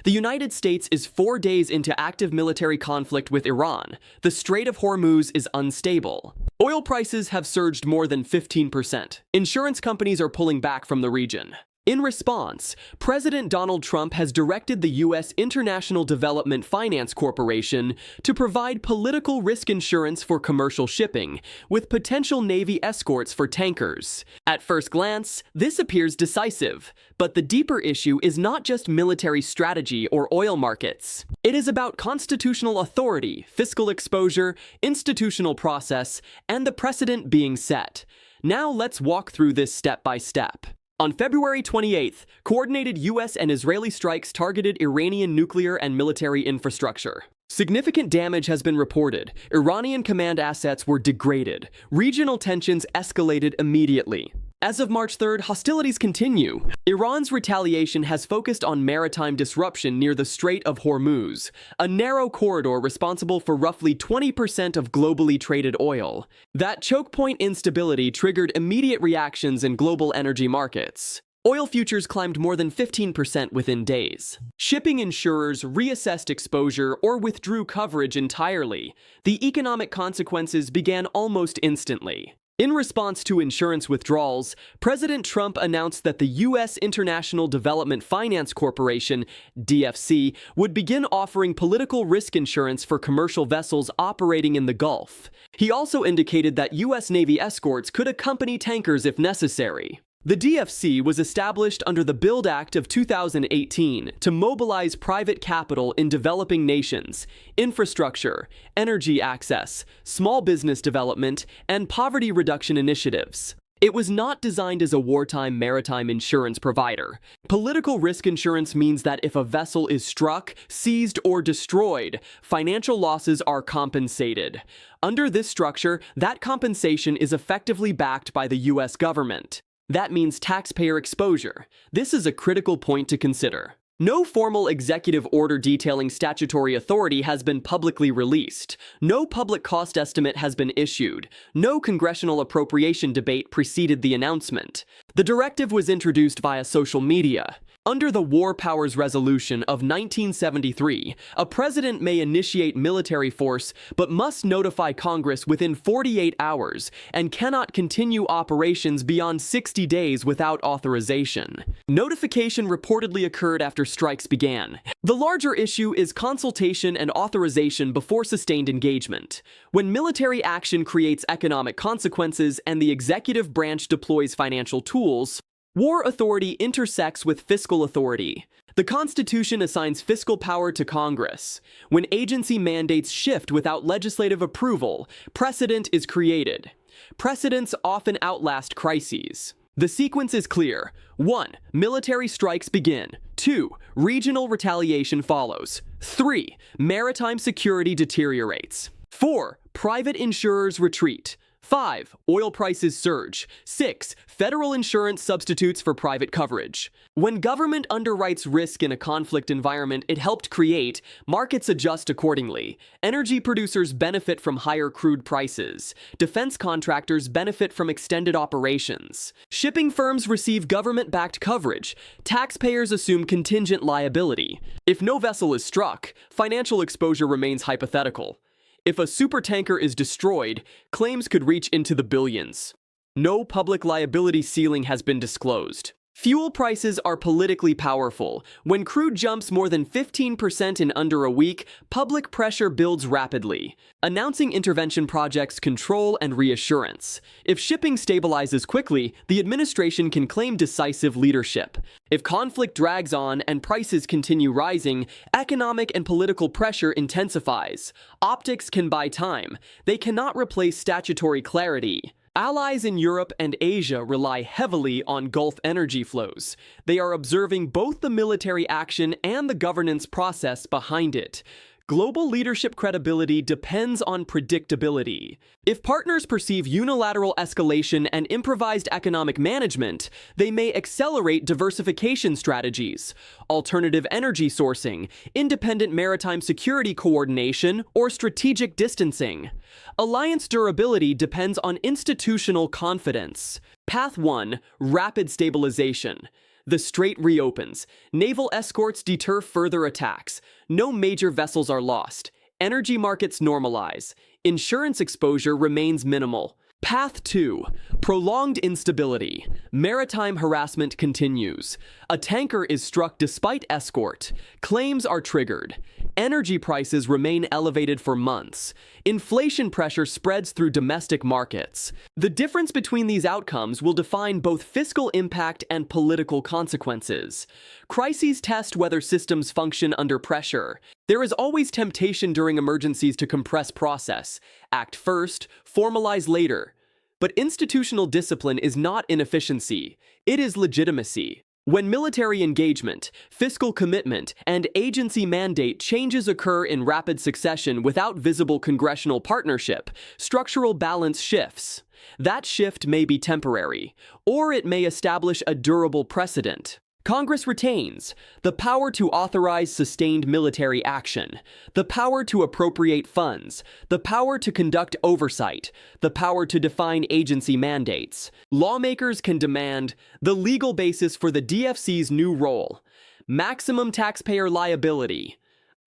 The United States is 4 days into active military conflict with Iran. The Strait of Hormuz is unstable. Oil prices have surged more than 15%. Insurance companies are pulling back from the region. In response, President Donald Trump has directed the U.S. International Development Finance Corporation to provide political risk insurance for commercial shipping, with potential Navy escorts for tankers. At first glance, this appears decisive, but the deeper issue is not just military strategy or oil markets. It is about constitutional authority, fiscal exposure, institutional process, and the precedent being set. Now let's walk through this step by step. On February 28th, coordinated U.S. and Israeli strikes targeted Iranian nuclear and military infrastructure. Significant damage has been reported. Iranian command assets were degraded. Regional tensions escalated immediately. As of March 3rd, hostilities continue. Iran's retaliation has focused on maritime disruption near the Strait of Hormuz, a narrow corridor responsible for roughly 20% of globally traded oil. That chokepoint instability triggered immediate reactions in global energy markets. Oil futures climbed more than 15% within days. Shipping insurers reassessed exposure or withdrew coverage entirely. The economic consequences began almost instantly. In response to insurance withdrawals, President Trump announced that the U.S. International Development Finance Corporation, DFC, would begin offering political risk insurance for commercial vessels operating in the Gulf. He also indicated that U.S. Navy escorts could accompany tankers if necessary. The DFC was established under the Build Act of 2018 to mobilize private capital in developing nations, infrastructure, energy access, small business development, and poverty reduction initiatives. It was not designed as a wartime maritime insurance provider. Political risk insurance means that if a vessel is struck, seized, or destroyed, financial losses are compensated. Under this structure, that compensation is effectively backed by the U.S. government. That means taxpayer exposure. This is a critical point to consider. No formal executive order detailing statutory authority has been publicly released. No public cost estimate has been issued. No congressional appropriation debate preceded the announcement. The directive was introduced via social media. Under the War Powers Resolution of 1973, a president may initiate military force but must notify Congress within 48 hours and cannot continue operations beyond 60 days without authorization. Notification reportedly occurred after strikes began. The larger issue is consultation and authorization before sustained engagement. When military action creates economic consequences and the executive branch deploys financial tools, war authority intersects with fiscal authority. The Constitution assigns fiscal power to Congress. When agency mandates shift without legislative approval, precedent is created. Precedents often outlast crises. The sequence is clear. 1. Military strikes begin. 2. Regional retaliation follows. 3. Maritime security deteriorates. 4. Private insurers retreat. 5. Oil prices surge. 6. Federal insurance substitutes for private coverage. When government underwrites risk in a conflict environment it helped create, markets adjust accordingly. Energy producers benefit from higher crude prices. Defense contractors benefit from extended operations. Shipping firms receive government-backed coverage. Taxpayers assume contingent liability. If no vessel is struck, financial exposure remains hypothetical. If a supertanker is destroyed, claims could reach into the billions. No public liability ceiling has been disclosed. Fuel prices are politically powerful. When crude jumps more than 15% in under a week, public pressure builds rapidly, announcing intervention projects control and reassurance. If shipping stabilizes quickly, the administration can claim decisive leadership. If conflict drags on and prices continue rising, economic and political pressure intensifies. Optics can buy time. They cannot replace statutory clarity. Allies in Europe and Asia rely heavily on Gulf energy flows. They are observing both the military action and the governance process behind it. Global leadership credibility depends on predictability. If partners perceive unilateral escalation and improvised economic management, they may accelerate diversification strategies, alternative energy sourcing, independent maritime security coordination, or strategic distancing. Alliance durability depends on institutional confidence. Path 1. Rapid stabilization. The strait reopens. Naval escorts deter further attacks. No major vessels are lost. Energy markets normalize. Insurance exposure remains minimal. Path 2. Prolonged instability. Maritime harassment continues. A tanker is struck despite escort. Claims are triggered. Energy prices remain elevated for months. Inflation pressure spreads through domestic markets. The difference between these outcomes will define both fiscal impact and political consequences. Crises test whether systems function under pressure. There is always temptation during emergencies to compress process. Act first, formalize later. But institutional discipline is not inefficiency, it is legitimacy. When military engagement, fiscal commitment, and agency mandate changes occur in rapid succession without visible congressional partnership, structural balance shifts. That shift may be temporary, or it may establish a durable precedent. Congress retains the power to authorize sustained military action, the power to appropriate funds, the power to conduct oversight, the power to define agency mandates. Lawmakers can demand the legal basis for the DFC's new role, maximum taxpayer liability,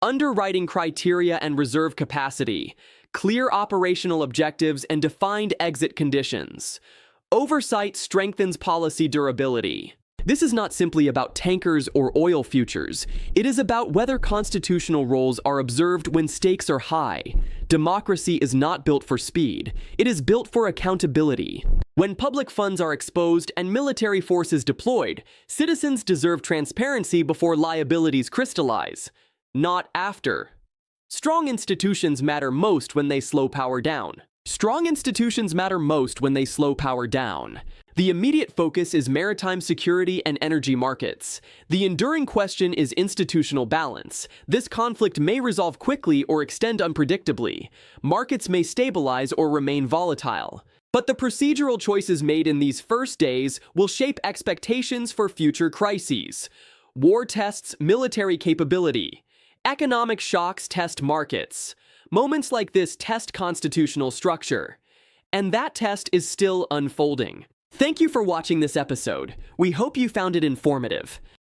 underwriting criteria and reserve capacity, clear operational objectives and defined exit conditions. Oversight strengthens policy durability. This is not simply about tankers or oil futures. It is about whether constitutional roles are observed when stakes are high. Democracy is not built for speed. It is built for accountability. When public funds are exposed and military forces deployed, citizens deserve transparency before liabilities crystallize, not after. Strong institutions matter most when they slow power down. Strong institutions matter most when they slow power down. The immediate focus is maritime security and energy markets. The enduring question is institutional balance. This conflict may resolve quickly or extend unpredictably. Markets may stabilize or remain volatile. But the procedural choices made in these first days will shape expectations for future crises. War tests military capability. Economic shocks test markets. Moments like this test constitutional structure. And that test is still unfolding. Thank you for watching this episode. We hope you found it informative.